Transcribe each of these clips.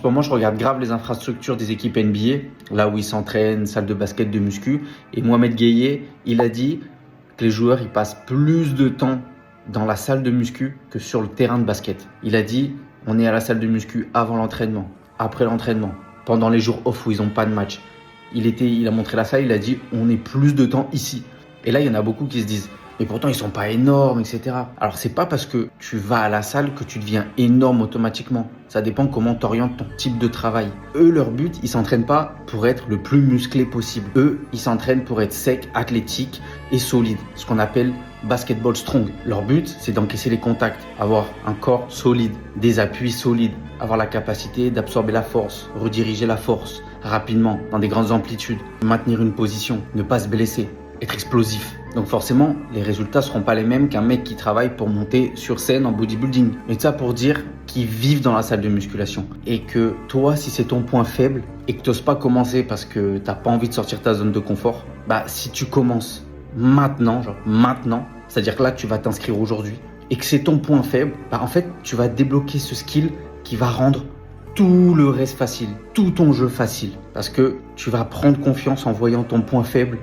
ce moment, je regarde grave les infrastructures des équipes NBA, là où ils s'entraînent, salle de basket, de muscu. Et Mohamed Gueye, il a dit que les joueurs ils passent plus de temps dans la salle de muscu que sur le terrain de basket. Il a dit, on est à la salle de muscu avant l'entraînement, après l'entraînement, pendant les jours off où ils n'ont pas de match. Il a montré la salle, il a dit, on est plus de temps ici. Et là, il y en a beaucoup qui se disent, mais pourtant ils sont pas énormes, etc. Alors c'est pas parce que tu vas à la salle que tu deviens énorme automatiquement. Ça dépend comment tu orientes ton type de travail. Eux, leur but, ils s'entraînent pas pour être le plus musclé possible. Eux, ils s'entraînent pour être secs, athlétiques et solides. Ce qu'on appelle basketball strong. Leur but, c'est d'encaisser les contacts, avoir un corps solide, des appuis solides, avoir la capacité d'absorber la force, rediriger la force rapidement, dans des grandes amplitudes, maintenir une position, ne pas se blesser, être explosif. Donc forcément, les résultats ne seront pas les mêmes qu'un mec qui travaille pour monter sur scène en bodybuilding. Mais ça pour dire qu'ils vivent dans la salle de musculation. Et que toi, si c'est ton point faible et que tu n'oses pas commencer parce que tu n'as pas envie de sortir de ta zone de confort, si tu commences maintenant, c'est-à-dire que là, tu vas t'inscrire aujourd'hui et que c'est ton point faible, en fait, tu vas débloquer ce skill qui va rendre tout le reste facile, tout ton jeu facile. Parce que tu vas prendre confiance en voyant ton point faible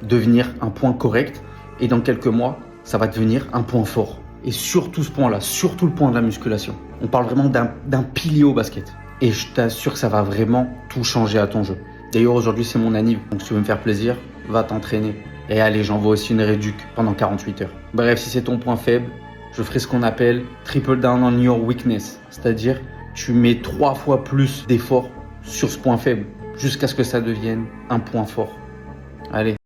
devenir un point correct et dans quelques mois, ça va devenir un point fort. Et surtout ce point-là, surtout le point de la musculation. On parle vraiment d'un pilier au basket. Et je t'assure que ça va vraiment tout changer à ton jeu. D'ailleurs, aujourd'hui, c'est mon anniv. Donc, si tu veux me faire plaisir, va t'entraîner. Et allez, j'envoie aussi une réduc pendant 48 heures. Bref, si c'est ton point faible, je ferai ce qu'on appelle triple down on your weakness. C'est-à-dire, tu mets 3 fois plus d'efforts sur ce point faible jusqu'à ce que ça devienne un point fort. Allez.